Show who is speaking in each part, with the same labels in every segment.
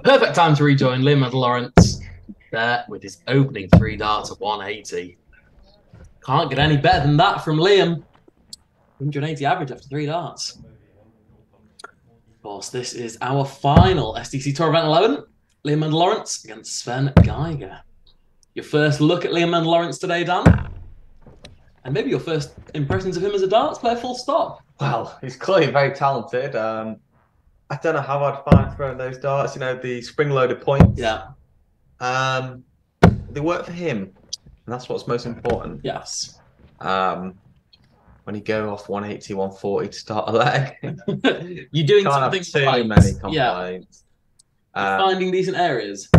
Speaker 1: Perfect time to rejoin Liam Maendl-Lawrence there with his opening 3 darts of 180. Can't get any better than that from Liam. 180 average after 3 darts. Of course, this is our final SDC Tour event 11. Liam Maendl-Lawrence against Sven Geiger. Your first look at Liam Maendl-Lawrence today, Dan? And maybe your first impressions of him as a darts player, full stop.
Speaker 2: Well, he's clearly very talented. I don't know how I'd find throwing those darts, the spring-loaded points.
Speaker 1: Yeah.
Speaker 2: They work for him, and that's what's most important.
Speaker 1: Yes.
Speaker 2: When you go off 180, 140 to start a leg,
Speaker 1: you're doing
Speaker 2: can't
Speaker 1: something
Speaker 2: have too
Speaker 1: right.
Speaker 2: many complaints.
Speaker 1: Yeah. Finding decent areas.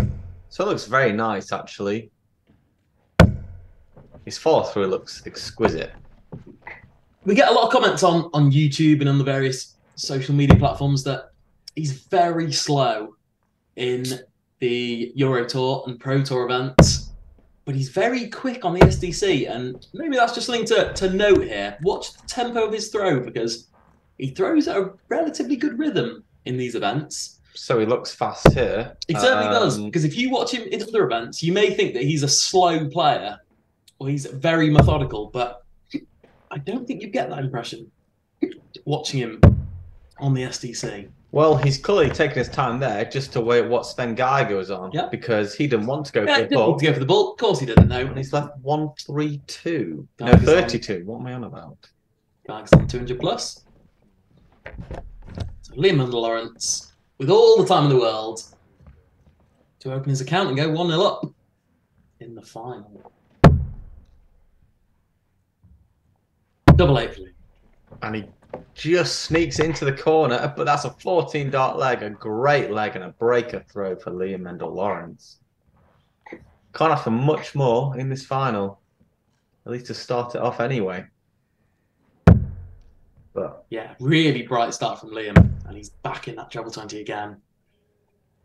Speaker 2: So it looks very nice, actually. His follow-through looks exquisite.
Speaker 1: We get a lot of comments on YouTube and on the various social media platforms that he's very slow in the Euro Tour and Pro Tour events, but he's very quick on the SDC, and maybe that's just something to note here. Watch the tempo of his throw, because he throws at a relatively good rhythm in these events.
Speaker 2: So he looks fast here.
Speaker 1: He certainly does, because if you watch him in other events, you may think that he's a slow player, or he's very methodical, but I don't think you get that impression watching him on the SDC.
Speaker 2: Well, he's clearly taking his time there just to wait what Sven Geiger was on, because he didn't want to go for the ball.
Speaker 1: He didn't want to go for the ball. Of course he didn't know.
Speaker 2: And he's left 132. No,
Speaker 1: Geiger's
Speaker 2: 32. What am I on about?
Speaker 1: Geiger's on 200 plus. So Liam Maendl-Lawrence, with all the time in the world, to open his account and go 1-0 up in the final. Double 8 for Liam.
Speaker 2: And he just sneaks into the corner, but that's a 14-dart leg, a great leg, and a breaker throw for Liam Maendl-Lawrence. Can't ask for much more in this final, at least to start it off anyway. But
Speaker 1: yeah, really bright start from Liam, and he's back in that treble 20 again.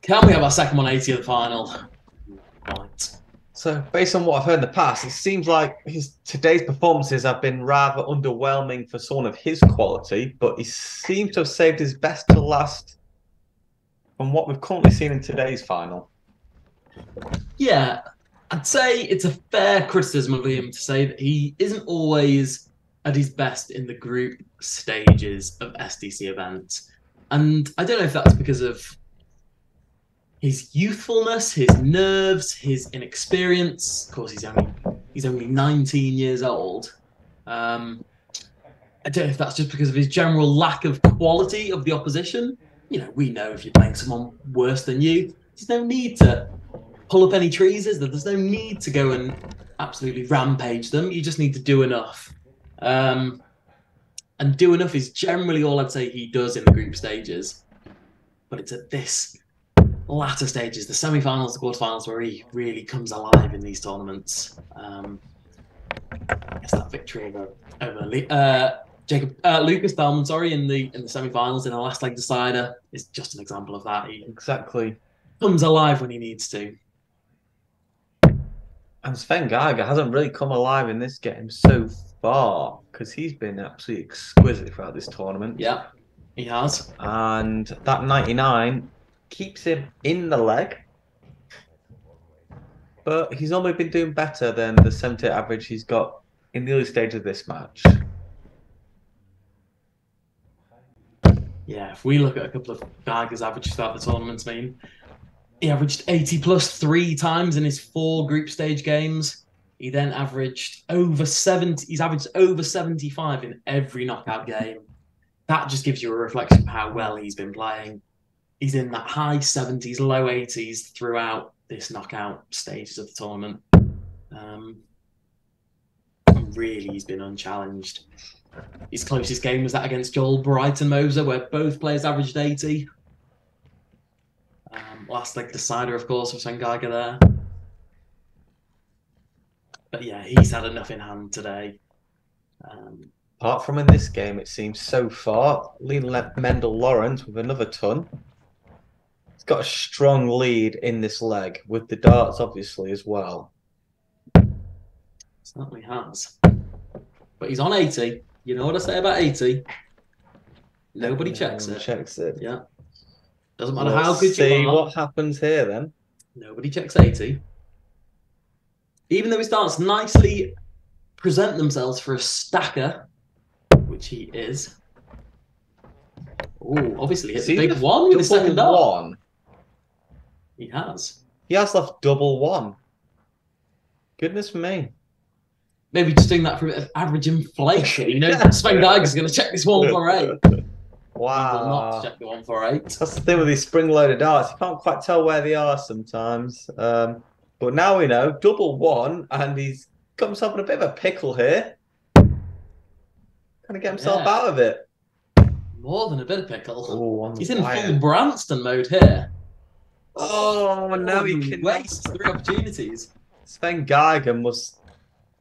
Speaker 1: Can we have our second 180 of the final? Right.
Speaker 2: So, based on what I've heard in the past, it seems like today's performances have been rather underwhelming for someone of his quality, but he seems to have saved his best to last from what we've currently seen in today's final.
Speaker 1: Yeah, I'd say it's a fair criticism of Liam to say that he isn't always at his best in the group stages of SDC events. And I don't know if that's because of his youthfulness, his nerves, his inexperience. Of course, he's only 19 years old. I don't know if that's just because of his general lack of quality of the opposition. We know if you're playing someone worse than you, there's no need to pull up any trees, is there? There's no need to go and absolutely rampage them. You just need to do enough. And do enough is generally all I'd say he does in the group stages. But it's at this latter stages, the semi-finals, the quarterfinals, where he really comes alive in these tournaments. I guess that victory over Lucas Bellman, in the semi-finals in the last leg decider is just an example of that. He
Speaker 2: exactly
Speaker 1: comes alive when he needs to.
Speaker 2: And Sven Geiger hasn't really come alive in this game so far, because he's been absolutely exquisite throughout this tournament.
Speaker 1: Yeah, he has.
Speaker 2: And that 99 keeps him in the leg, but he's only been doing better than the 78 average he's got in the early stage of this match.
Speaker 1: Yeah, if we look at a couple of Geiger's averages throughout the tournament, he averaged 80 plus 3 times in his 4 group stage games. He then averaged over 70. He's averaged over 75 in every knockout game. That just gives you a reflection of how well he's been playing. He's in that high 70s, low 80s throughout this knockout stages of the tournament. Really, he's been unchallenged. His closest game was that against Joel Brighton-Moser, where both players averaged 80. Last leg decider, of course, for Sven Geiger there. But yeah, he's had enough in hand today.
Speaker 2: Apart from in this game, it seems so far, Liam Maendl-Lawrence with another ton. He's got a strong lead in this leg, with the darts obviously as well.
Speaker 1: Certainly has. But he's on 80. You know what I say about 80? Nobody checks it.
Speaker 2: Checks it.
Speaker 1: Yeah. Doesn't matter
Speaker 2: We'll
Speaker 1: how good you
Speaker 2: see
Speaker 1: are.
Speaker 2: what happens here then.
Speaker 1: Nobody checks 80. Even though he starts nicely present themselves for a stacker, which he is. Oh, obviously hit the big one with his second dart.
Speaker 2: One.
Speaker 1: He has.
Speaker 2: He has left double one. Goodness me.
Speaker 1: Maybe just doing that for a bit of average inflation. You know, Sven Geiger's going to check this 148.
Speaker 2: Wow.
Speaker 1: He will not check the 148.
Speaker 2: That's the thing with these spring-loaded darts. You can't quite tell where they are sometimes. But now we know. Double one, and he's got himself in a bit of a pickle here. Kind of get himself out of it.
Speaker 1: More than a bit of pickle.
Speaker 2: Oh,
Speaker 1: he's in full Branston mode here.
Speaker 2: Oh, no, he can
Speaker 1: waste 3 opportunities.
Speaker 2: Sven Geiger must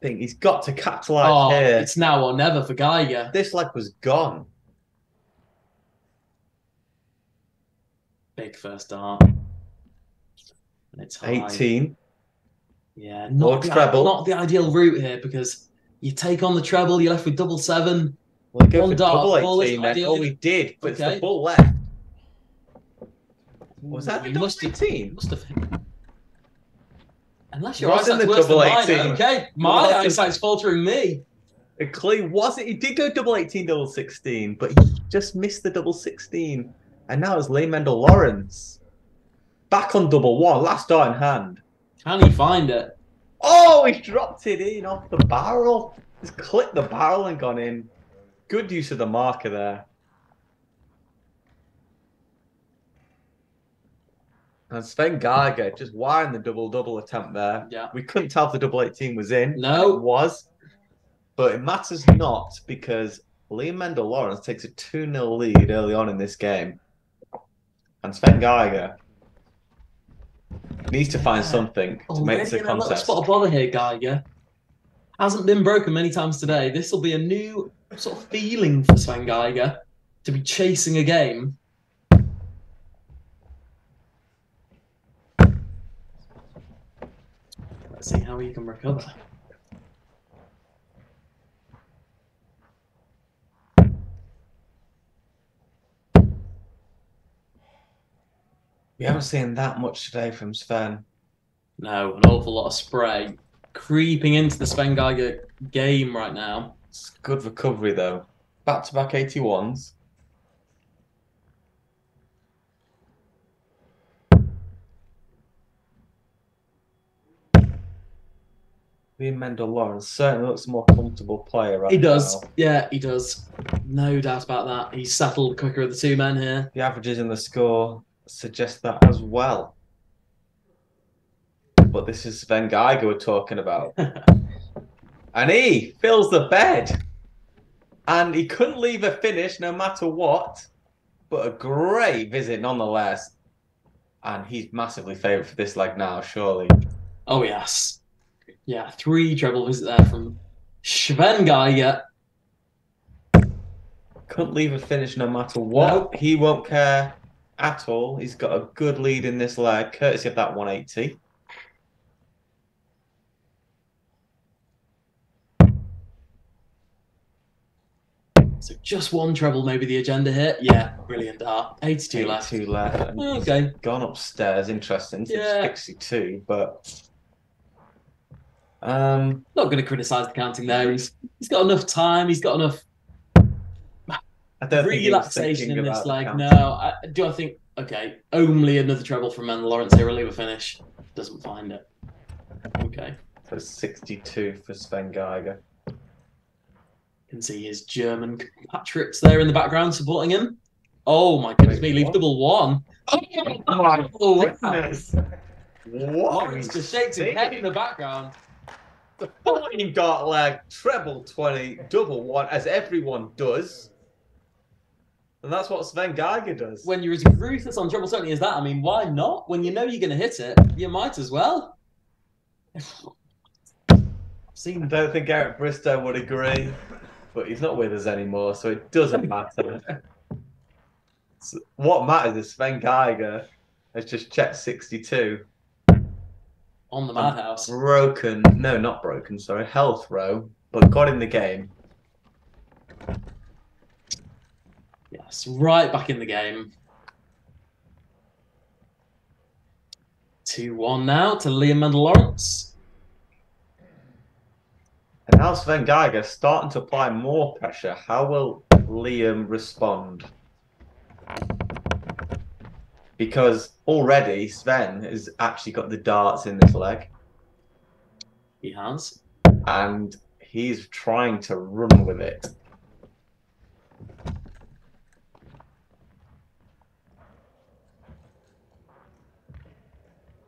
Speaker 2: think he's got to capitalise here.
Speaker 1: It's now or never for Geiger.
Speaker 2: This leg was gone.
Speaker 1: Big first dart. And it's high.
Speaker 2: 18.
Speaker 1: Yeah, not the ideal route here because you take on the treble, you're left with double 7.
Speaker 2: Well, he goes for double 18 then. Oh, he did, but it's the bull left. Was that the double 18?
Speaker 1: Must have hit. Unless your eyesight's worse than mine. Okay, my eyesight's faltering me.
Speaker 2: He did go double 18, double 16, but he just missed the double 16. And now it's Maendl-Lawrance. Back on double one, last dart in hand.
Speaker 1: Can he find it?
Speaker 2: Oh, he dropped it in off the barrel. Just clipped the barrel and gone in. Good use of the marker there. And Sven Geiger just wiring the double-double attempt there.
Speaker 1: Yeah.
Speaker 2: We couldn't tell if the double 18 was in.
Speaker 1: No.
Speaker 2: It was. But it matters not because Maendl-Lawrance takes a 2-0 lead early on in this game. And Sven Geiger needs to find something to make this a contest.
Speaker 1: A spot of bother here, Geiger. Hasn't been broken many times today. This will be a new sort of feeling for Sven Geiger to be chasing a game. Let's see how he can recover.
Speaker 2: We haven't seen that much today from Sven.
Speaker 1: No, an awful lot of spray creeping into the Sven Geiger game right now.
Speaker 2: It's good recovery though. Back-to-back 81s. Maendl-Lawrance certainly looks a more comfortable player right now.
Speaker 1: He does. Yeah, he does. No doubt about that. He's settled quicker of the 2 men here.
Speaker 2: The averages in the score suggest that as well. But this is Sven Geiger we're talking about. And he fills the bed. And he couldn't leave a finish no matter what. But a great visit nonetheless. And he's massively favoured for this leg now, surely.
Speaker 1: Oh, yes. Yeah, 3 treble visit there from Sven Geiger.
Speaker 2: Couldn't leave a finish no matter what. Nope. He won't care at all. He's got a good lead in this leg, courtesy of that 180.
Speaker 1: So just 1 treble, maybe the agenda here. Yeah, brilliant dart. 82 left.
Speaker 2: 82 left.
Speaker 1: Okay.
Speaker 2: Gone upstairs. Interesting.
Speaker 1: Yeah.
Speaker 2: 62, but
Speaker 1: not going to criticise the counting there. He's got enough time. He's got enough relaxation in this leg. No, do I think? Okay, only another treble from Maendl-Lawrance here will leave a finish. Doesn't find it. Okay.
Speaker 2: So 62 for Sven Geiger.
Speaker 1: Can see his German compatriots there in the background supporting him. Oh my goodness me, leave double 1.
Speaker 2: Oh my goodness.
Speaker 1: What? Lawrence just shakes his head in the background.
Speaker 2: The 14 dart leg, treble 20, double 1, as everyone does. And that's what Sven Geiger does.
Speaker 1: When you're as ruthless on treble 20 as that, I mean, why not? When you know you're going to hit it, you might as well.
Speaker 2: I don't think Eric Bristow would agree, but he's not with us anymore, so it doesn't matter. So what matters is Sven Geiger has just checked 62.
Speaker 1: On the madhouse.
Speaker 2: Broken, no, not broken, sorry, health row, but got in the game.
Speaker 1: Yes, right back in the game. 2-1 now to Liam Maendl-Lawrence.
Speaker 2: And now Sven Geiger starting to apply more pressure. How will Liam respond? Because already Sven has actually got the darts in this leg.
Speaker 1: He has.
Speaker 2: And he's trying to run with it.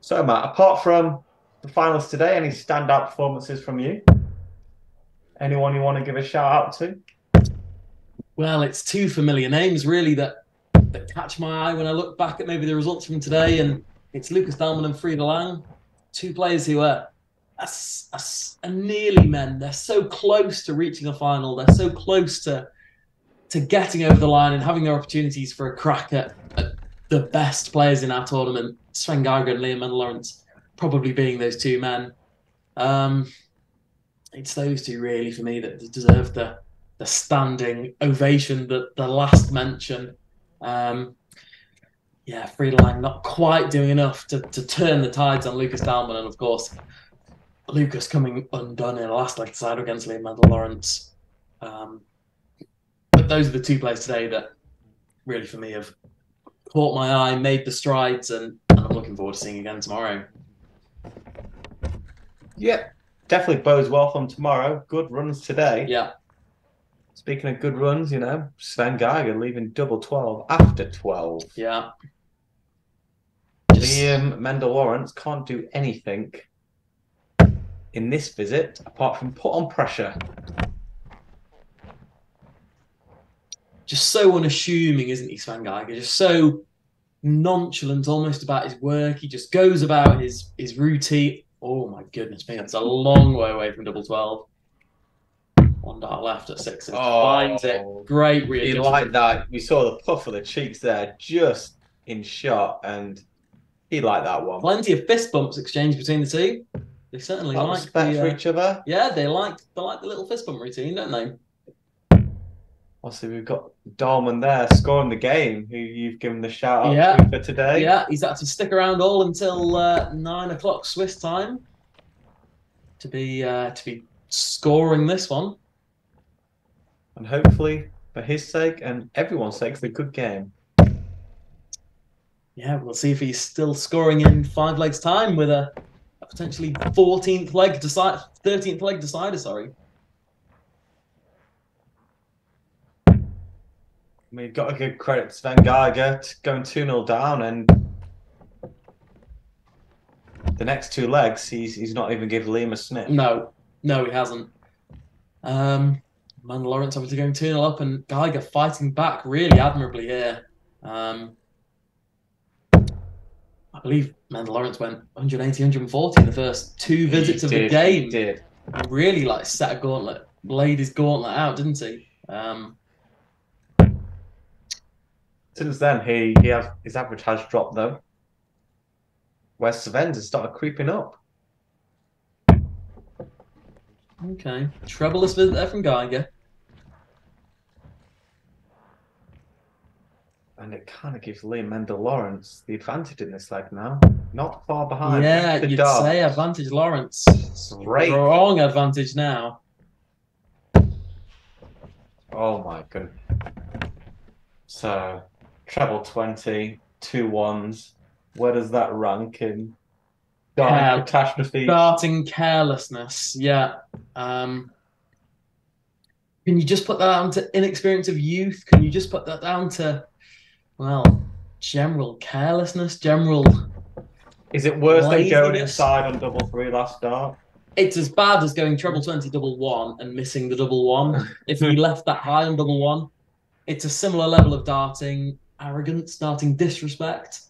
Speaker 2: So, Matt, apart from the finals today, any standout performances from you? Anyone you want to give a shout out to?
Speaker 1: Well, it's two familiar names, really, that catch my eye when I look back at maybe the results from today. And it's Lucas Dahlmann and Frieda Lang, two players who are nearly men. They're so close to reaching a final. They're so close to getting over the line and having their opportunities for a crack at the best players in our tournament. Sven Geiger and Liam Maendl-Larence probably being those two men. It's those two really for me that deserve the standing ovation, the last mention. Frieda Lang not quite doing enough to turn the tides on Lucas Dahlmann, and of course Lucas coming undone in a last leg decider against Liam Maendl-Lawrence. But those are the two players today that really for me have caught my eye, made the strides, and I'm looking forward to seeing again tomorrow.
Speaker 2: Yeah, definitely bodes well from tomorrow. Good runs today.
Speaker 1: Yeah.
Speaker 2: Speaking of good runs, Sven Geiger leaving double 12 after 12.
Speaker 1: Yeah.
Speaker 2: Liam Maendl-Lawrence can't do anything in this visit apart from put on pressure.
Speaker 1: Just so unassuming, isn't he, Sven Geiger? Just so nonchalant almost about his work. He just goes about his routine. Oh my goodness me, that's a long way away from double 12. One dart left at 6. Finds it. Great readjustment.
Speaker 2: He liked that. We saw the puff of the cheeks there just in shot, and he liked that one.
Speaker 1: Plenty of fist bumps exchanged between the two. They certainly like
Speaker 2: respect for each other.
Speaker 1: Yeah, they like the little fist bump routine, don't they?
Speaker 2: Also, we've got Dahlmann there scoring the game, who you've given the shout out to for today.
Speaker 1: Yeah, he's had to stick around all until 9 o'clock Swiss time to be scoring this one.
Speaker 2: And hopefully, for his sake and everyone's sake, it's a good game.
Speaker 1: Yeah, we'll see if he's still scoring in 5 legs time with a potentially 13th leg decider, sorry.
Speaker 2: We've got to give credit to Sven Geiger going 2-0 down, and the next 2 legs, he's not even given Liam a sniff.
Speaker 1: No, he hasn't. Maendl-Lawrence obviously going 2-0 up, and Geiger fighting back really admirably here. I believe Maendl-Lawrence went 180, 140 in the first 2 visits of the game.
Speaker 2: He did.
Speaker 1: He really set a gauntlet, laid his gauntlet out, didn't he?
Speaker 2: Since then, his average has dropped though. Where Sven's has started creeping up.
Speaker 1: Okay, troubleless visit there from Geiger.
Speaker 2: And it kind of gives Liam Maendl-Lawrence the advantage in this leg now. Not far behind.
Speaker 1: Yeah, you'd say advantage Lawrence.
Speaker 2: Great.
Speaker 1: Wrong advantage now.
Speaker 2: Oh my goodness. So, treble 20, 2 1s. Where does that rank in catastrophe?
Speaker 1: Starting carelessness, yeah. Can you just put that down to inexperience of youth? Can you just put that down to, well, general carelessness, general...
Speaker 2: Is it worse than going inside on double 3 last start?
Speaker 1: It's as bad as going treble 20 double 1 and missing the double 1. If you left that high on double 1, it's a similar level of darting, arrogance, darting disrespect.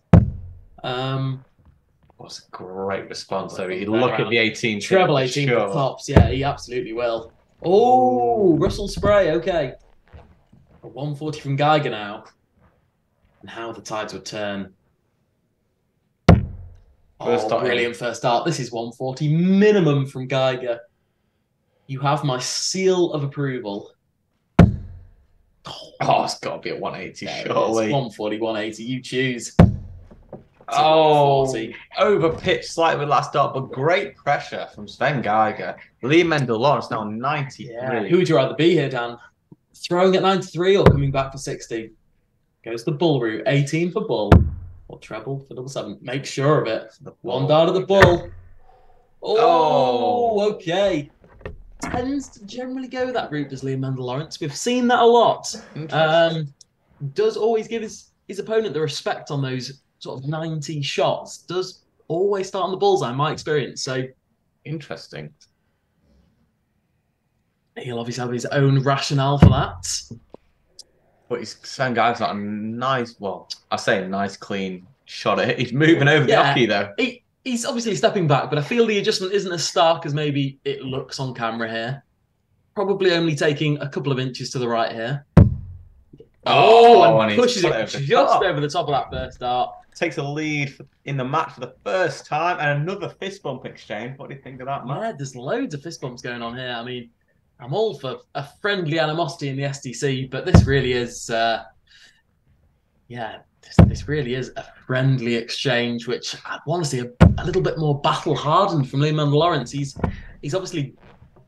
Speaker 2: What's a great response though. You look at the 18.
Speaker 1: Treble 18 for tops. Yeah, he absolutely will. Oh, Russell Spray. Okay. A 140 from Geiger now. And how the tides would turn. Brilliant first start. This is 140 minimum from Geiger. You have my seal of approval.
Speaker 2: Oh, it's got to be a 180, surely.
Speaker 1: 140, 180. You choose.
Speaker 2: Oh,
Speaker 1: 40.
Speaker 2: overpitched slightly with last dart, but great pressure from Sven Geiger. Maendl-Lawrence now 93.
Speaker 1: Yeah. Who would you rather be here, Dan? Throwing at 93 or coming back for 60? Goes the bull route. 18 for bull. Or treble for double seven. Make sure of it. One dart of the bull. Oh, okay. Tends to generally go that route, does Maendl-Larence. We've seen that a lot. Does always give his opponent the respect on those sort of 90 shots. Does always start on the bullseye, in my experience. So
Speaker 2: interesting.
Speaker 1: He'll obviously have his own rationale for that.
Speaker 2: But Sven Geiger's got a nice, well, I say nice, clean shot at it. He's moving over the hockey, though.
Speaker 1: He's obviously stepping back, but I feel the adjustment isn't as stark as maybe it looks on camera here. Probably only taking a couple of inches to the right here. And pushes it just over the top of that first dart.
Speaker 2: Takes a lead in the match for the first time, and another fist bump exchange. What do you think of that, man?
Speaker 1: Yeah, there's loads of fist bumps going on here. I mean, I'm all for a friendly animosity in the SDC, but this really is, this really is a friendly exchange, which I want to see a little bit more battle hardened from Maendl-Lawrence. He's obviously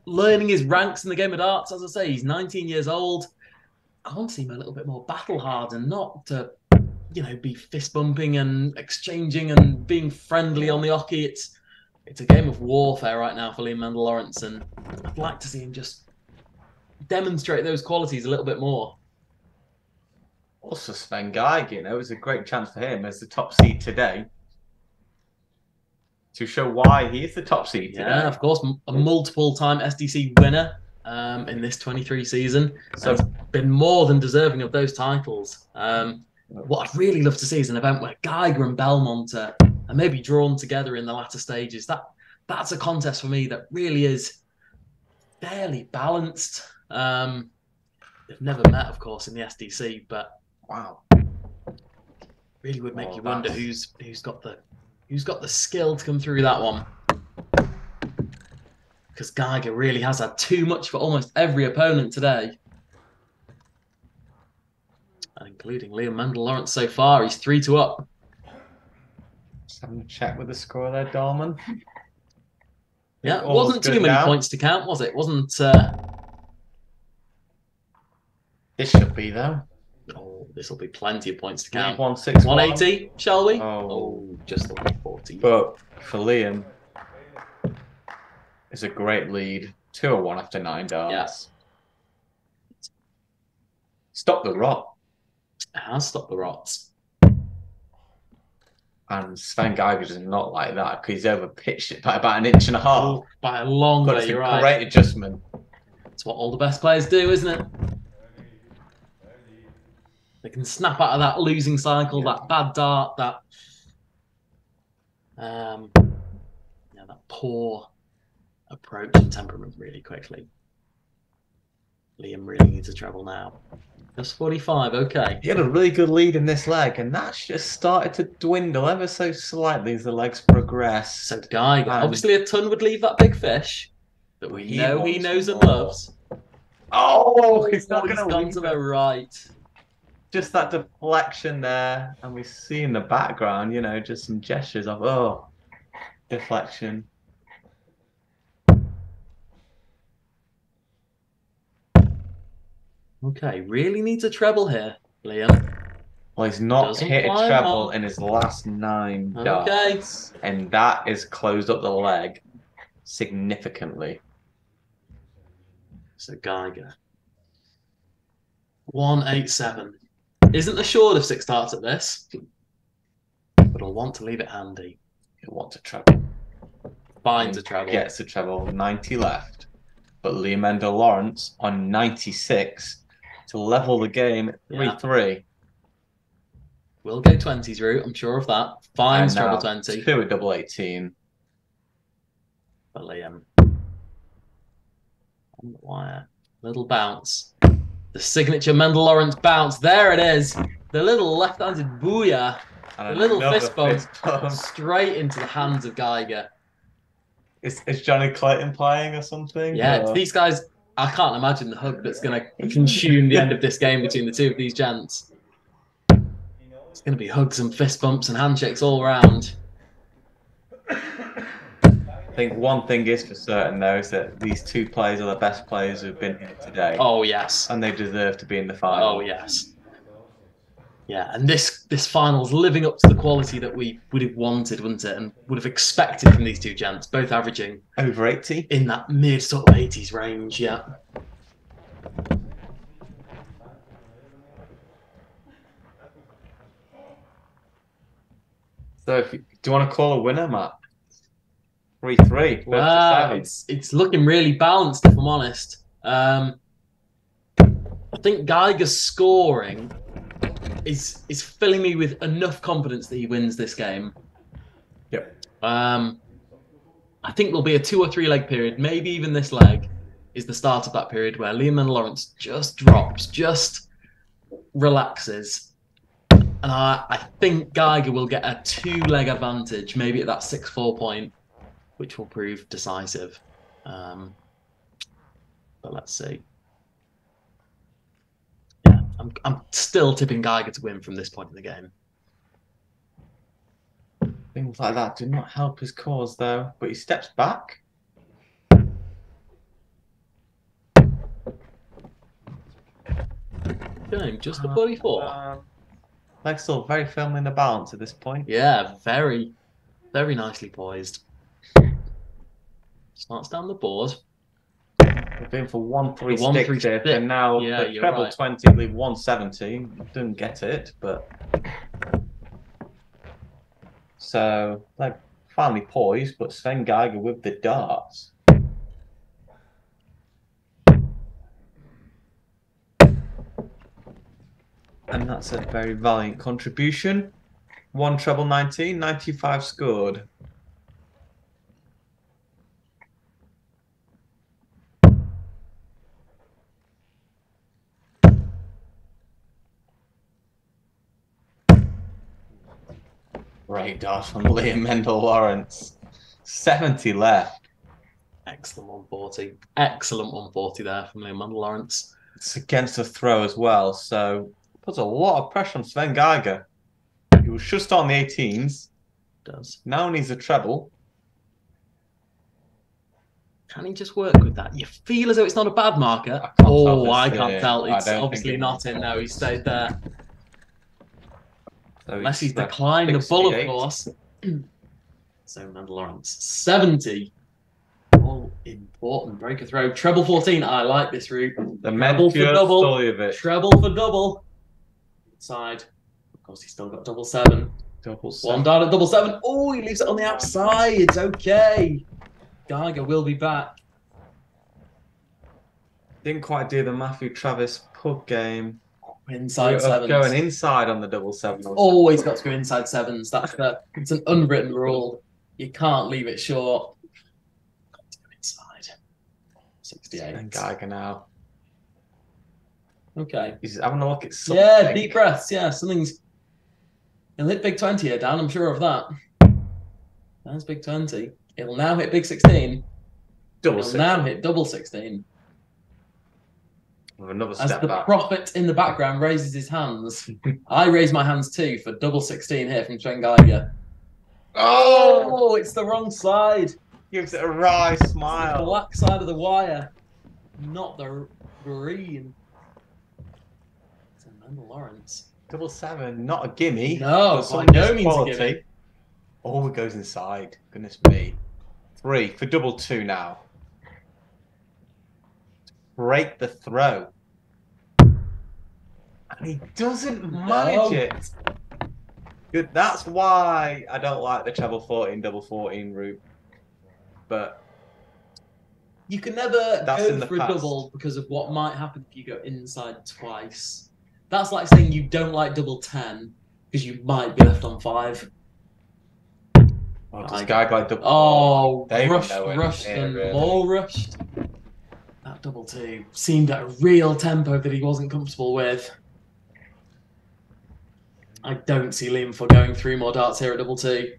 Speaker 1: learning his ranks in the game of darts. As I say, he's 19 years old. I want to see him a little bit more battle hardened, not to, be fist bumping and exchanging and being friendly on the hockey. It's a game of warfare right now for Maendl-Lawrence, and I'd like to see him just demonstrate those qualities a little bit more.
Speaker 2: Also, Sven Geiger, it was a great chance for him as the top seed today to show why he is the top seed today.
Speaker 1: Yeah, of course, a multiple-time SDC winner in this 23 season. So it's been more than deserving of those titles. What I'd really love to see is an event where Geiger and Belmont are maybe drawn together in the latter stages. That's a contest for me that really is fairly balanced. They've never met, of course, in the SDC, but wow, really would make you wonder who's got the skill to come through that one. Because Geiger really has had too much for almost every opponent today, and including Maendl-Lawrence so far. He's 3-2 up.
Speaker 2: Just having a check with the score there, Dolman.
Speaker 1: Yeah, it wasn't too many points to count, was it? Wasn't.
Speaker 2: This should be, though.
Speaker 1: Oh, this will be plenty of points to count.
Speaker 2: 180,
Speaker 1: shall we?
Speaker 2: Oh,
Speaker 1: just the 140.
Speaker 2: But for Liam, it's a great lead. 2-1 after 9 darts.
Speaker 1: Yes.
Speaker 2: Stop the rot.
Speaker 1: It has stopped the rots.
Speaker 2: And Sven Geiger does not like that because he's overpitched it by about 1.5 inches.
Speaker 1: Oh, by a long way, you're right.
Speaker 2: Great adjustment.
Speaker 1: It's what all the best players do, isn't it? They can snap out of that losing cycle, that bad dart, that poor approach and temperament really quickly. Liam really needs a treble now. Just 45, okay.
Speaker 2: He had a really good lead in this leg, and that's just started to dwindle ever so slightly as the legs progress.
Speaker 1: So Geiger, obviously a ton would leave that big fish that we know he knows and loves.
Speaker 2: Oh, he's not going to
Speaker 1: gone to the right.
Speaker 2: Just that deflection there, and we see in the background, just some gestures of, deflection.
Speaker 1: Okay, really needs a treble here, Liam.
Speaker 2: Well, he's not hit a treble in his last 9 darts, and that has closed up the leg significantly.
Speaker 1: So Geiger. 187. Isn't assured of 6 darts at this, but he'll want to leave it handy.
Speaker 2: He'll want to treble.
Speaker 1: Finds a treble.
Speaker 2: Gets a treble, 90 left. But Maendl-Lawrence on 96 to level the game at 3-3.
Speaker 1: Will go 20s route, I'm sure of that. Finds treble 20.
Speaker 2: 2 at double 18.
Speaker 1: But Liam. On the wire. Little bounce. The signature Maendl-Lawrence bounce. There it is. The little left-handed booyah. The little fist bump straight into the hands of Geiger.
Speaker 2: Is Johnny Clayton playing or something?
Speaker 1: Yeah, these guys, I can't imagine the hug that's going to consume the end of this game between the two of these gents. It's going to be hugs and fist bumps and handshakes all around.
Speaker 2: I think one thing is for certain, though, is that these two players are the best players who've been here today.
Speaker 1: Oh, yes.
Speaker 2: And they deserve to be in the final.
Speaker 1: Oh, yes. Yeah, and this final's living up to the quality that we would have wanted, wouldn't it? And would have expected from these two gents, both averaging
Speaker 2: over 80
Speaker 1: in that mid sort of 80s range. Yeah.
Speaker 2: So, do you want to call a winner, Matt? 3-3.
Speaker 1: Wow, it's looking really balanced, if I'm honest. I think Geiger's scoring is filling me with enough confidence that he wins this game.
Speaker 2: Yep.
Speaker 1: I think there'll be a 2 or 3 leg period. Maybe even this leg is the start of that period where Maendl-Lawrence just drops, just relaxes. And I think Geiger will get a 2-leg advantage, maybe at that 6-4 point, which will prove decisive. But let's see. Yeah, I'm still tipping Geiger to win from this point in the game.
Speaker 2: Things like that do not help his cause, though. But he steps back.
Speaker 1: Game just a 44.
Speaker 2: Leg's still very firmly in the balance at this point.
Speaker 1: Yeah, very, very nicely poised. Starts down the board.
Speaker 2: We've been for 1-3 stick, and now the treble 20, leave 170. Didn't get it, but so like finally poised, but Sven Geiger with the darts. And that's a very valiant contribution. 1 treble 19, 95 scored. Great dart from Maendl-Larence. 70 left.
Speaker 1: Excellent 140. Excellent 140 there from Maendl-Larence.
Speaker 2: It's against the throw as well, so puts a lot of pressure on Sven Geiger. He was just on the 18s.
Speaker 1: Does.
Speaker 2: Now needs a treble.
Speaker 1: Can he just work with that? You feel as though it's not a bad marker. I can't tell. It's obviously not in. No, he stayed there. So unless he's declined the bull, of course. So Maendl-Lawrence 70. All important. Break a throw. Treble 14. I like this route.
Speaker 2: The treble for double.
Speaker 1: Treble for double. Side. Of course, he's still got double 7.
Speaker 2: Double 7.
Speaker 1: 1 dart at double 7. Oh, he leaves it on the outside. It's okay. Geiger will be back.
Speaker 2: Didn't quite do the Matthew Travis pub game.
Speaker 1: Inside 7s.
Speaker 2: Going inside on the double 7.
Speaker 1: Always got to go inside 7s. It's an unwritten rule. You can't leave it short. Got to go inside. 68.
Speaker 2: And Geiger now.
Speaker 1: Okay.
Speaker 2: He's having a look at something.
Speaker 1: Yeah, deep breaths. Yeah, something's. He'll hit big 20 here, Dan. I'm sure of that. That's big 20. It'll now hit big 16. It'll now hit double 16.
Speaker 2: With another
Speaker 1: As the prophet in the background raises his hands, I raise my hands too for double 16 here from Sven Geiger. Oh, it's the wrong side.
Speaker 2: Gives it a wry smile.
Speaker 1: The black side of the wire, not the green. It's a Maendl-Lawrence.
Speaker 2: Double 7, not a gimme.
Speaker 1: No, by no means a gimme.
Speaker 2: Oh, it goes inside. Goodness me. 3 for double 2 now. Break the throw. And he doesn't manage it. Good. That's why I don't like the treble 14, double 14 route. But
Speaker 1: you can never go for a double because of what might happen if you go inside twice. That's like saying you don't like double 10 because you might be left on 5.
Speaker 2: Oh, does Geiger like double?
Speaker 1: Oh, rushed and more rushed. That double 2 seemed at a real tempo that he wasn't comfortable with. I don't see Liam for going 3 more darts here at double 2.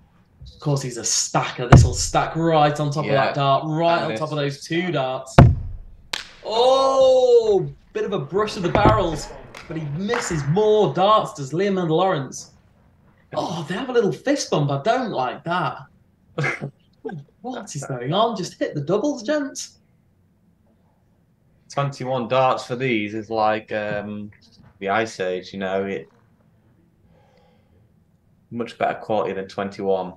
Speaker 1: Of course, he's a stacker. This will stack right on top of that dart, right on top of those 2 darts. Oh, bit of a brush of the barrels, but he misses more darts, does Maendl-Lawrence. Oh, they have a little fist bump. I don't like that. What is going on? Just hit the doubles, gents.
Speaker 2: 21 darts for these is like the Ice Age, you know, it much better quality than 21.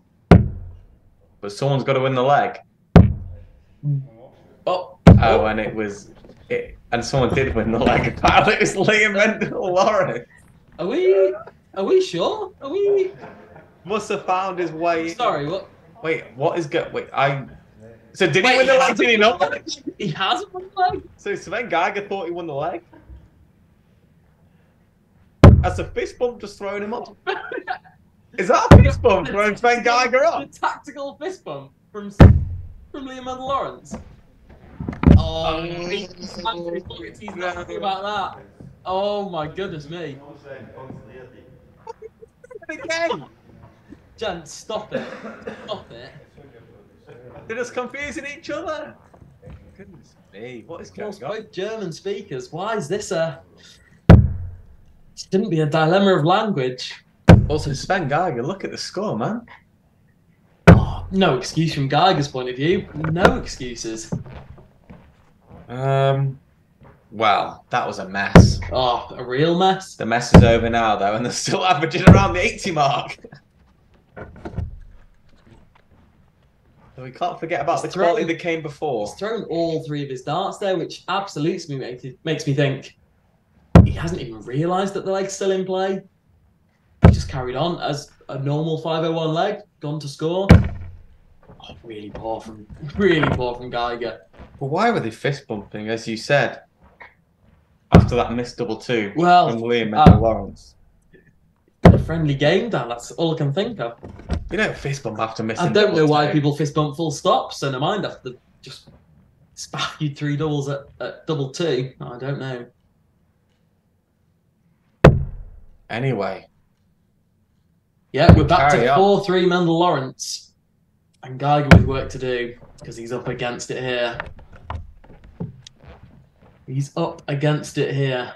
Speaker 2: But someone's got to win the leg.
Speaker 1: Oh,
Speaker 2: And it was it, and someone did win the leg. Apparently, it was Maendl-Lawrence.
Speaker 1: Are we sure? Are we?
Speaker 2: Must have found his way.
Speaker 1: Sorry, what?
Speaker 2: Wait, what is good? Wait, So did he win the leg? Did he not?
Speaker 1: He hasn't won the leg.
Speaker 2: So Sven Geiger thought he won the leg. That's a fist bump just throwing him up. Is that a fist bump throwing Sven Geiger up?
Speaker 1: A tactical fist bump from Maendl-Lawrence. Oh, he's nasty about that. Oh my goodness me.
Speaker 2: Again.
Speaker 1: Gents, stop it. Stop it.
Speaker 2: They're just confusing each other. Goodness me, what is going on?
Speaker 1: Both German speakers. Why is this a... It shouldn't be a dilemma of language.
Speaker 2: Also, Sven Geiger, look at the score, man.
Speaker 1: Oh, no excuse from Geiger's point of view. No excuses.
Speaker 2: Well, that was a mess.
Speaker 1: Oh, a real mess.
Speaker 2: The mess is over now, though, and they're still averaging around the 80 mark. So we can't forget about the quality that came before.
Speaker 1: He's thrown all three of his darts there, which absolutely makes me think he hasn't even realised that the leg's still in play. He just carried on as a normal 501 leg, gone to score. Oh, really poor from Geiger.
Speaker 2: But why were they fist bumping, as you said, after that missed double two from Maendl-Lawrence?
Speaker 1: A friendly game, Dan. That's all I can think of.
Speaker 2: You don't fist bump after missing.
Speaker 1: I don't know why people fist bump full stop. So never mind after just spaff you 3 doubles at double two. I don't know.
Speaker 2: Anyway.
Speaker 1: Yeah, we're back to 4-3 Maendl-Lawrence. And Geiger with work to do because he's up against it here. He's up against it here.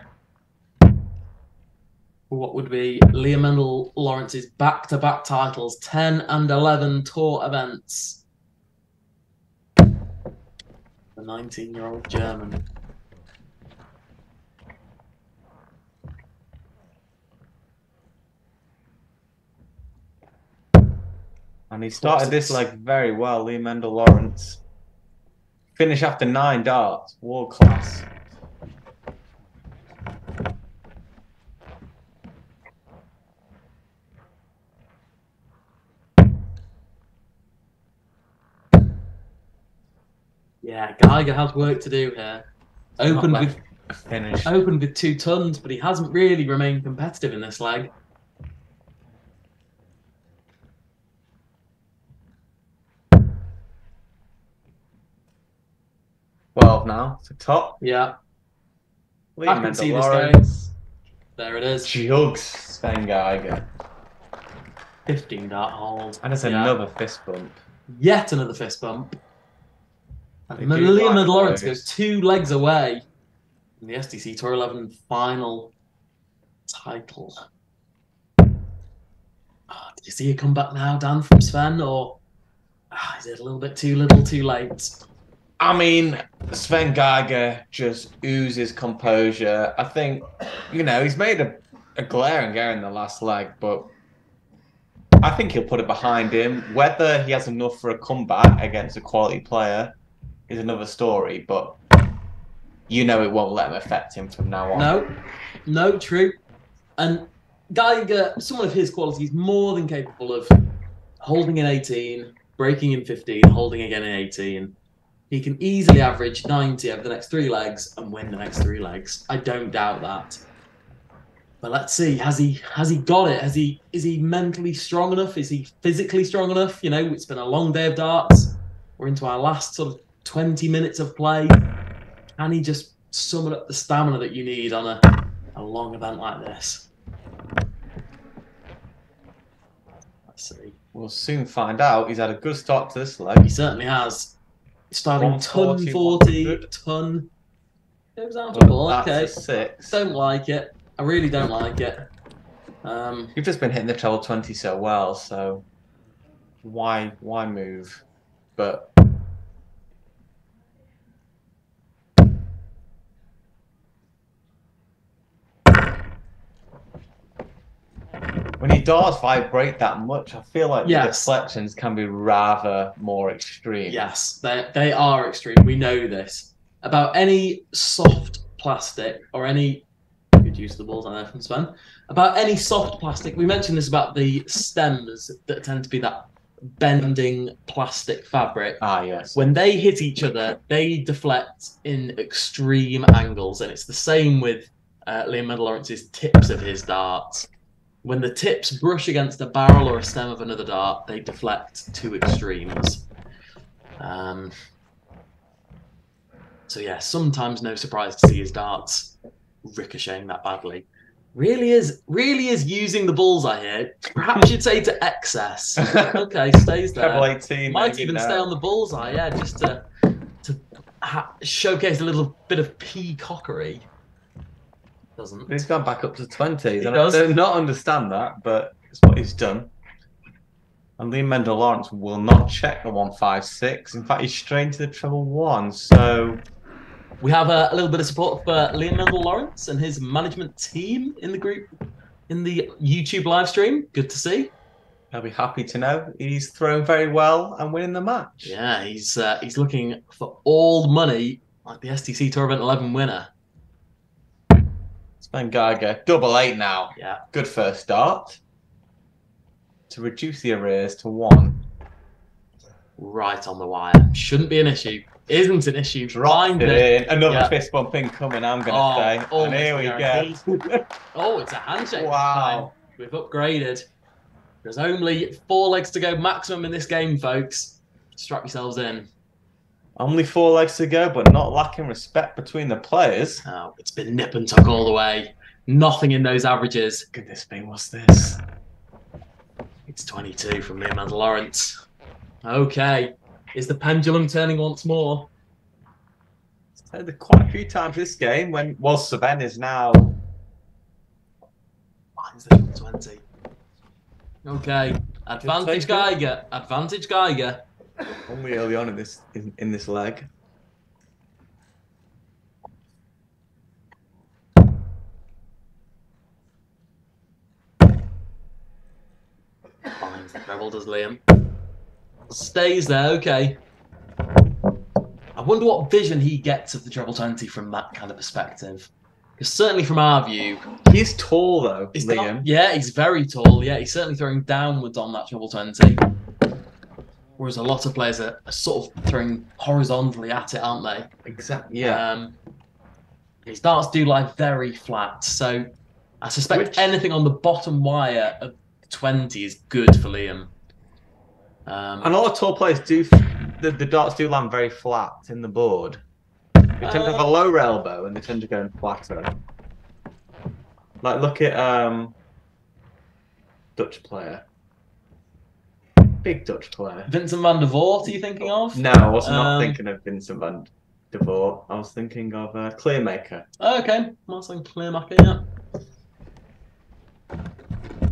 Speaker 1: What would be Liam Maendl-Lawrence's back-to-back titles, 10 and 11 tour events. The 19-year-old German.
Speaker 2: And he started this leg very well, Liam Maendl-Lawrence. Finish after 9 darts, world class.
Speaker 1: Yeah, Geiger has work to do here. Opened with 2 tons, but he hasn't really remained competitive in this leg.
Speaker 2: Now to top.
Speaker 1: Yeah.
Speaker 2: Liam
Speaker 1: I can see this going. There it is.
Speaker 2: Jugs Sven Geiger.
Speaker 1: 15 dart hold.
Speaker 2: And it's another fist bump.
Speaker 1: Yet another fist bump. And Liam Maendl-Lawrence goes 2 legs away from the SDC Tour 11 final title. Did you see a comeback now, Dan, from Sven, or is it a little bit too little, too late?
Speaker 2: I mean, Sven Geiger just oozes composure. I think, he's made a glaring error in the last leg, but I think he'll put it behind him. Whether he has enough for a comeback against a quality player is another story, but it won't let him affect him from now on.
Speaker 1: No, true. And Geiger, someone of his quality, is more than capable of holding in 18, breaking in 15, holding again in 18. He can easily average 90 over the next 3 legs and win the next 3 legs. I don't doubt that. But let's see, has he got it? Is he mentally strong enough? Is he physically strong enough? It's been a long day of darts. We're into our last sort of 20 minutes of play. Can he just summon up the stamina that you need on a long event like this? Let's see.
Speaker 2: We'll soon find out. He's had a good start to this leg.
Speaker 1: He certainly has. Starting ton 40, ton. Goes out of ball. Okay.
Speaker 2: That's a 6.
Speaker 1: Don't like it. I really don't like it.
Speaker 2: You've just been hitting the treble 20 so well, so why move? But when your doors vibrate that much, I feel like the deflections can be rather more extreme.
Speaker 1: Yes, they are extreme. We know this. About any soft plastic or any... Good use of the balls on there from Sven. About any soft plastic, we mentioned this about the stems that tend to be that bending plastic fabric.
Speaker 2: Ah, yes.
Speaker 1: When they hit each other, they deflect in extreme angles, and it's the same with Liam Maendl-Lawrence's tips of his darts. When the tips brush against a barrel or a stem of another dart, they deflect to extremes. So yeah, sometimes no surprise to see his darts ricocheting that badly. Really is using the bullseye here. Perhaps you'd say to excess. Okay, stays there.
Speaker 2: Treble 18.
Speaker 1: Might even stay on the bullseye, yeah, just to showcase a little bit of peacockery. Doesn't.
Speaker 2: He's gone back up to 20s.
Speaker 1: I
Speaker 2: do not understand that, but it's what he's done. And Liam Maendl-Lawrence will not check the 156. In fact, he's straight to the treble 1. So
Speaker 1: we have a little bit of support for Liam Maendl-Lawrence and his management team in the group, in the YouTube live stream. Good to see.
Speaker 2: I'll be happy to know he's thrown very well and winning the match.
Speaker 1: Yeah, he's looking for all the money like the STC Tour Event 11 winner.
Speaker 2: Sven Geiger, double 8 now.
Speaker 1: Yeah.
Speaker 2: Good first start. To reduce the arrears to 1.
Speaker 1: Right on the wire. Shouldn't be an issue. Isn't an issue.
Speaker 2: Dropped it in. Another fist bump incoming, I'm going to say. And here we go.
Speaker 1: Oh, it's a handshake.
Speaker 2: Wow.
Speaker 1: We've upgraded. There's only 4 legs to go maximum in this game, folks. Strap yourselves in.
Speaker 2: Only 4 legs to go, but not lacking respect between the players.
Speaker 1: Oh, it's been nip and tuck all the way. Nothing in those averages.
Speaker 2: Goodness me, what's this?
Speaker 1: It's 22 from Liam Maendl-Lawrence. Okay. Is the pendulum turning once more?
Speaker 2: It's turned quite a few times this game when Sven is now...
Speaker 1: Mine's the 20. Okay. Advantage Geiger. Advantage Geiger.
Speaker 2: Only early on in this leg.
Speaker 1: Finds the treble, does Liam. Stays there, okay. I wonder what vision he gets of the treble 20 from that kind of perspective. Because certainly from our view...
Speaker 2: He's tall, though, Liam.
Speaker 1: Yeah, he's very tall. Yeah, he's certainly throwing downwards on that treble 20. Whereas a lot of players are sort of throwing horizontally at it, aren't they?
Speaker 2: Exactly, yeah.
Speaker 1: His darts do lie very flat, so I suspect anything on the bottom wire of 20 is good for Liam.
Speaker 2: And a lot of tall players do, the darts do land very flat in the board. They tend to have a lower elbow and they tend to go in flatter. Like, look at Dutch player. Big Dutch player.
Speaker 1: Vincent van der Voort, are you thinking of?
Speaker 2: No, I was not thinking of Vincent van der Voort. I was thinking of Clearmaker.
Speaker 1: Okay, Marcel Clearmaker, yeah.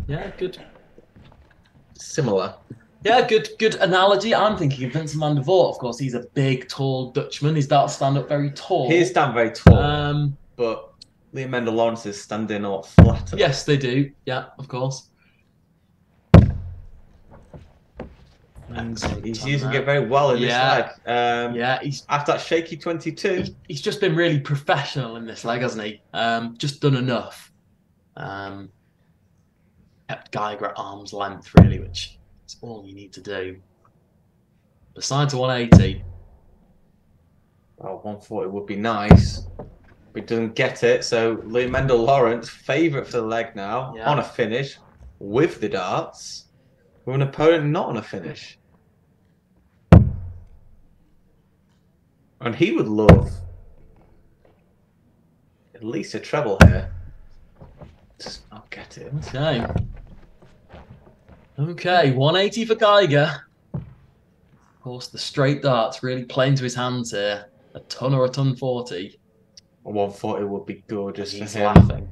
Speaker 1: Yeah, good.
Speaker 2: Similar.
Speaker 1: Yeah, good analogy. I'm thinking of Vincent van der Voort. Of course, he's a big, tall Dutchman. His darts stand up very tall.
Speaker 2: He is stand very tall, but Liam Maendl-Lawrence is standing a lot flatter.
Speaker 1: Yes, they do. Yeah, of course.
Speaker 2: He's using it very well in this leg.
Speaker 1: Yeah,
Speaker 2: after that shaky 22.
Speaker 1: He's just been really professional in this leg, hasn't he? Just done enough. Kept Geiger at arm's length, really, which is all you need to do. Besides a 180.
Speaker 2: Well, 140 would be nice. But he doesn't get it, so Liam Maendl-Lawrence, favourite for the leg now, on a finish, with the darts, with an opponent not on a finish. And he would love at least a treble here. Just not get it.
Speaker 1: Okay. Okay, 180 for Geiger. Of course, the straight darts really playing to his hands here. A ton or a ton 40.
Speaker 2: A 140 would be gorgeous for him.
Speaker 1: Laughing.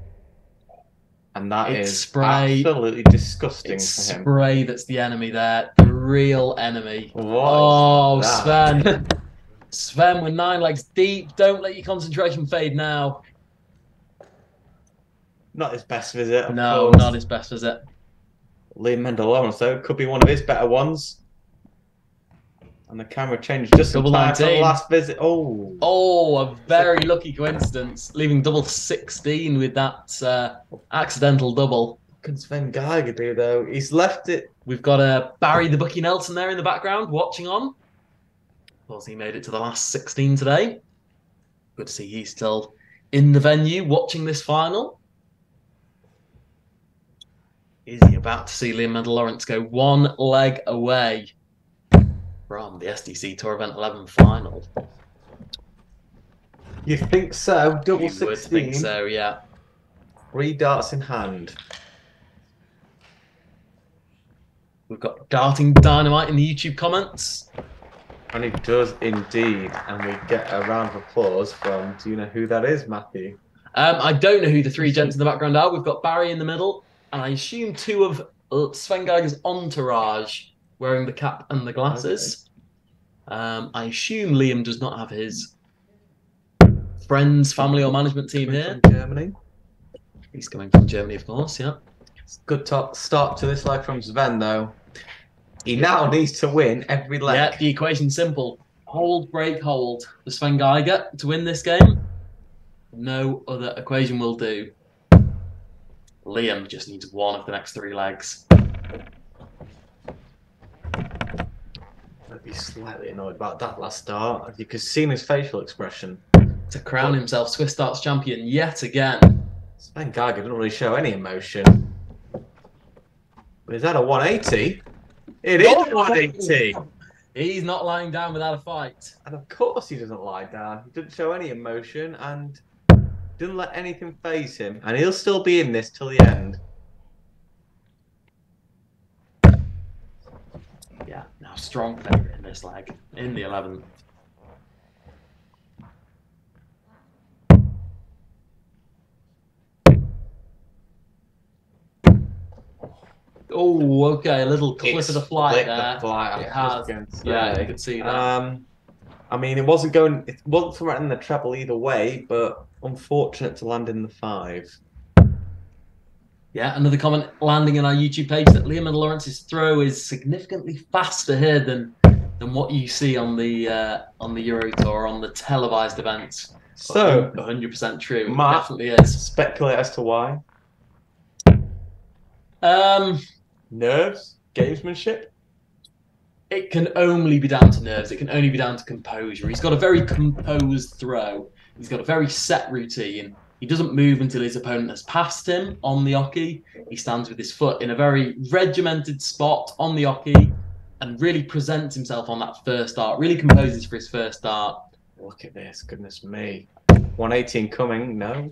Speaker 2: And that
Speaker 1: It's
Speaker 2: is
Speaker 1: spray.
Speaker 2: absolutely disgusting
Speaker 1: It's
Speaker 2: for him.
Speaker 1: spray that's the enemy there. The real enemy.
Speaker 2: What is that?
Speaker 1: Sven. Sven with 9 legs deep. Don't let your concentration fade now.
Speaker 2: Not his best visit, of
Speaker 1: No,
Speaker 2: course.
Speaker 1: not his best visit.
Speaker 2: Maendl-Lawrance, though, could be one of his better ones. And the camera changed just in
Speaker 1: Double
Speaker 2: time for the
Speaker 1: 19.
Speaker 2: last visit. Oh.
Speaker 1: Oh, a very lucky coincidence, leaving double 16 with that accidental double.
Speaker 2: What can Sven Geiger do, though? He's left it.
Speaker 1: We've got Barry the Bucky Nelson there in the background watching on. Of course, he made it to the last 16 today. Good to see he's still in the venue watching this final. Is he about to see Maendl-Larence go one leg away from the SDC Tour Event 11 final?
Speaker 2: You think so? Double
Speaker 1: You
Speaker 2: 16.
Speaker 1: would think so, yeah.
Speaker 2: 3 darts in hand.
Speaker 1: We've got Darting Dynamite in the YouTube comments.
Speaker 2: And he does indeed. And we get a round of applause from, do you know who that is, Matthew?
Speaker 1: I don't know who the 3 gents in the background are. We've got Barry in the middle, and I assume 2 of Sven Geiger's entourage wearing the cap and the glasses. Okay. I assume Liam does not have his friends, family, or management team here.
Speaker 2: From Germany.
Speaker 1: He's coming from Germany, of course, yeah.
Speaker 2: Good start to this leg from Sven, though. He now needs to win every leg.
Speaker 1: Yeah, the equation's simple. Hold, break, hold for Sven Geiger to win this game. No other equation will do. Liam just needs 1 of the next 3 legs.
Speaker 2: I'd be slightly annoyed about that last start. You could see in his facial expression.
Speaker 1: To crown himself Swiss darts champion yet again.
Speaker 2: Sven Geiger didn't really show any emotion. But is that a 180? It is a 180!
Speaker 1: He's not lying down without a fight.
Speaker 2: And of course he doesn't lie down. He didn't show any emotion and didn't let anything faze him. And he'll still be in this till the end.
Speaker 1: Yeah, now strong favourite in this leg, in the 11th. Oh, okay, a little clip of the flight there. It has. Yeah, you can see that.
Speaker 2: I mean, it wasn't threatening the treble either way, but unfortunate to land in the 5.
Speaker 1: Yeah, another comment landing on our YouTube page that Maendl-Lawrence's throw is significantly faster here than what you see on the Euro Tour, on the televised events.
Speaker 2: So
Speaker 1: 100% true.
Speaker 2: Matt,
Speaker 1: it definitely is.
Speaker 2: Speculate as to why. Nerves, gamesmanship.
Speaker 1: It can only be down to nerves. It can only be down to composure. He's got a very composed throw. He's got a very set routine. He doesn't move until his opponent has passed him on the oche. He stands with his foot in a very regimented spot on the oche and really presents himself on that first dart, really composes for his first dart.
Speaker 2: Look at this, goodness me. 118 coming, no.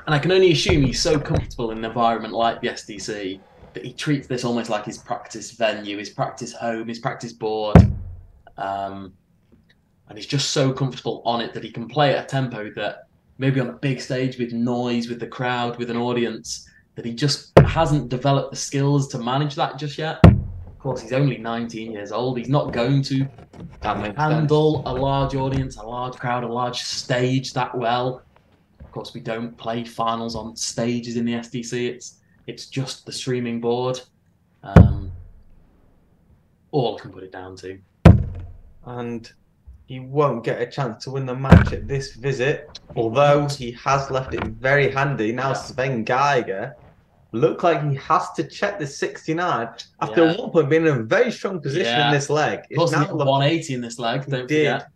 Speaker 1: And I can only assume he's so comfortable in an environment like the SDC that he treats this almost like his practice venue, his practice home, his practice board. And he's just so comfortable on it that he can play at a tempo that maybe on a big stage with noise, with the crowd, with an audience, that he just hasn't developed the skills to manage that just yet. Of course, he's only 19 years old. He's not going to handle a large audience, a large crowd, a large stage that well. Of course, we don't play finals on stages in the SDC. It's just the streaming board. All I can put it down to.
Speaker 2: And he won't get a chance to win the match at this visit, although he has left it very handy. Now Sven Geiger looked like he has to check the 69 after one point being in a very strong position in this leg.
Speaker 1: It's now 180 in this leg, don't forget.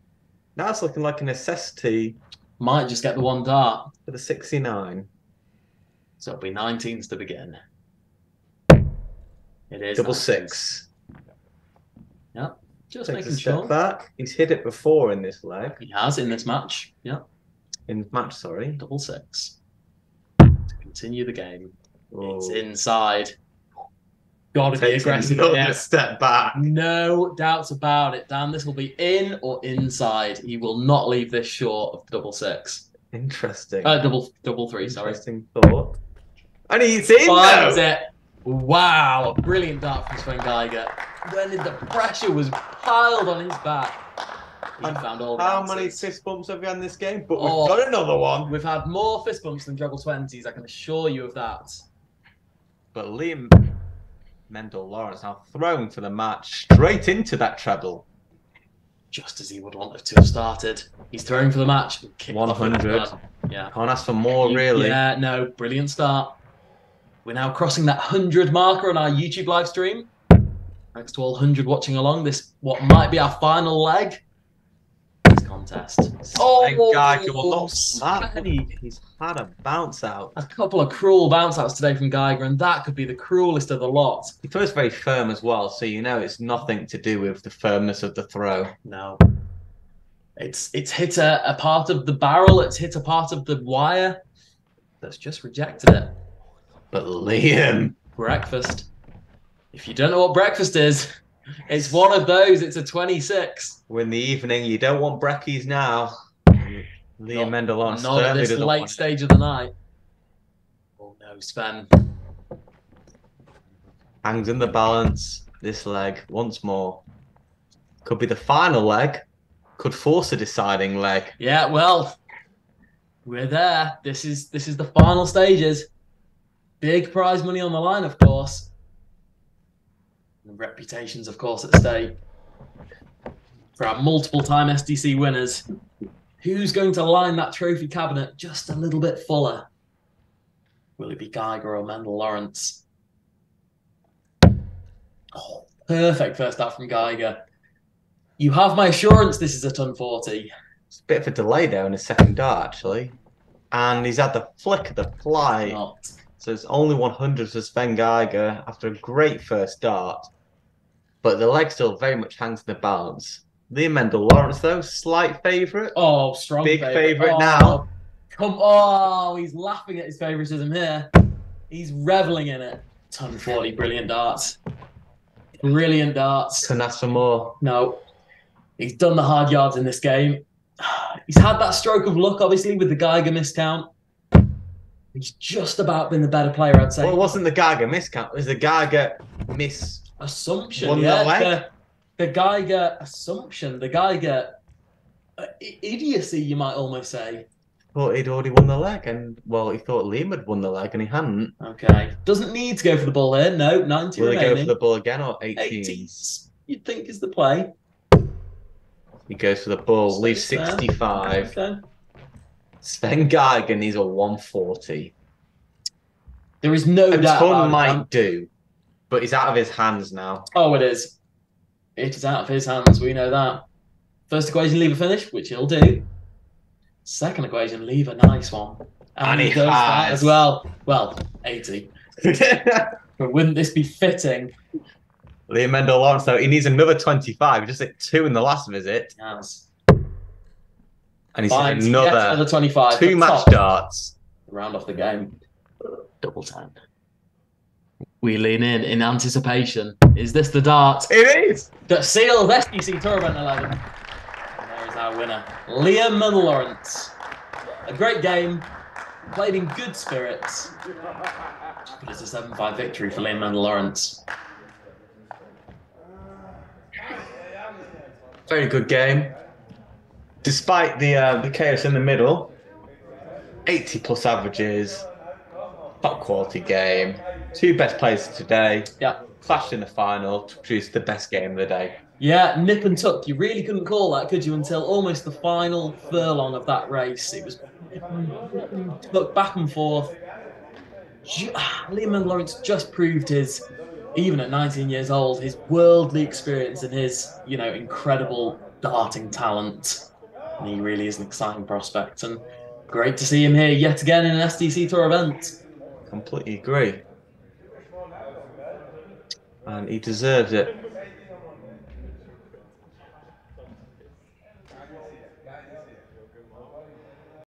Speaker 2: Now it's looking like a necessity.
Speaker 1: Might just get the 1 dart.
Speaker 2: For the 69.
Speaker 1: So it'll be 19s to begin. It is.
Speaker 2: Double 6.
Speaker 1: Yeah. Just
Speaker 2: Takes
Speaker 1: making
Speaker 2: a step
Speaker 1: sure.
Speaker 2: back. He's hit it before in this leg.
Speaker 1: He has in this match. Yeah.
Speaker 2: In match, sorry.
Speaker 1: Double 6. To continue the game.
Speaker 2: Oh.
Speaker 1: It's inside. Gotta be
Speaker 2: Takes
Speaker 1: aggressive.
Speaker 2: another step back.
Speaker 1: No doubts about it, Dan. This will be in or inside. He will not leave this short of double 6.
Speaker 2: Interesting.
Speaker 1: Double 3, sorry.
Speaker 2: Interesting thought. And he's in
Speaker 1: Finds
Speaker 2: though.
Speaker 1: it. Wow, a brilliant dart from Sven Geiger. When the pressure was piled on his back, he found all the
Speaker 2: How
Speaker 1: answers.
Speaker 2: many fist bumps have we had in this game? But we've got another one.
Speaker 1: We've had more fist bumps than treble 20s, I can assure you of that.
Speaker 2: But Liam Maendl-Lawrence now thrown for the match straight into that treble.
Speaker 1: Just as he would want to have started. He's throwing for the match.
Speaker 2: 100.
Speaker 1: Yeah.
Speaker 2: Can't ask for more, really.
Speaker 1: Yeah, no, brilliant start. We're now crossing that 100 marker on our YouTube live stream. Thanks to all 100 watching along this, what might be our final leg. This contest.
Speaker 2: Geiger will not snap. He's had a bounce out.
Speaker 1: A couple of cruel bounce outs today from Geiger, and that could be the cruelest of the lot.
Speaker 2: He throws very firm as well, so you know it's nothing to do with the firmness of the throw.
Speaker 1: No. It's hit a part of the barrel, it's hit a part of the wire that's just rejected it.
Speaker 2: But Liam.
Speaker 1: Breakfast. If you don't know what breakfast is, it's one of those. It's a 26.
Speaker 2: We're in the evening. You don't want brekkies now. Liam Maendl-Lawrence
Speaker 1: not at this late stage of the night. Oh no, Sven.
Speaker 2: Hangs in the balance. This leg once more. Could be the final leg. Could force a deciding leg.
Speaker 1: Yeah, well, we're there. This is the final stages. Big prize money on the line, of course. And reputations, of course, at stake. For our multiple-time SDC winners, who's going to line that trophy cabinet just a little bit fuller? Will it be Geiger or Maendl-Lawrence? Oh, perfect first out from Geiger. You have my assurance this is a ton 40.
Speaker 2: It's a bit of a delay there in his second dart, actually. And he's had the flick of the fly.
Speaker 1: Not.
Speaker 2: So it's only 100 for Sven Geiger after a great first dart. But the leg still very much hangs in the balance. Liam Maendl-Lawrence, though, slight favourite.
Speaker 1: Oh, strong
Speaker 2: big favourite now.
Speaker 1: He's laughing at his favouritism here. He's revelling in it. Ton 40, brilliant darts. Brilliant darts.
Speaker 2: Couldn't ask for more.
Speaker 1: No. He's done the hard yards in this game. He's had that stroke of luck, obviously, with the Geiger miscount. He's just about been the better player, I'd say.
Speaker 2: Well, it wasn't the Geiger miscount. It was the Geiger
Speaker 1: assumption.
Speaker 2: The
Speaker 1: Geiger assumption. The Geiger idiocy, you might almost say.
Speaker 2: Thought he'd already won the leg, and well, he thought Liam had won the leg, and he hadn't.
Speaker 1: Okay. Doesn't need to go for the ball here. No, 90
Speaker 2: Will
Speaker 1: remaining.
Speaker 2: he go for the ball again or 18?
Speaker 1: 80s, you'd think is the play.
Speaker 2: He goes for the ball, leaves 65.
Speaker 1: Okay.
Speaker 2: Sven Geiger needs a 140.
Speaker 1: There is no doubt.
Speaker 2: A ton might do, but he's out of his hands now.
Speaker 1: Oh, it is. It is out of his hands. We know that. First equation, leave a finish, which he'll do. Second equation, leave a nice one.
Speaker 2: And he
Speaker 1: does that
Speaker 2: has.
Speaker 1: as well. Well, 80. But wouldn't this be fitting?
Speaker 2: Liam Maendl-Lawrence, though, he needs another 25. He just hit 2 in the last visit.
Speaker 1: Yes.
Speaker 2: And he's hit another
Speaker 1: 25.
Speaker 2: 2 match darts.
Speaker 1: Round off the game. Double 10. We lean in anticipation. Is this the dart?
Speaker 2: It is!
Speaker 1: That seals SDC Tour Event 11. And there is our winner, Liam Maendl-Lawrence. A great game. Played in good spirits. But it's a 7-5 victory for Liam Maendl-Lawrence.
Speaker 2: Very good game. Despite the chaos in the middle, 80 plus averages, top quality game. 2 best players today.
Speaker 1: Yeah.
Speaker 2: Clashed in the final to produce the best game of the day.
Speaker 1: Yeah, nip and tuck. You really couldn't call that, could you, until almost the final furlong of that race. It was look back and forth. Liam Maendl-Lawrence just proved his, even at 19 years old, his worldly experience and his, incredible darting talent. And he really is an exciting prospect. And great to see him here yet again in an SDC Tour event.
Speaker 2: Completely agree. And he deserves it.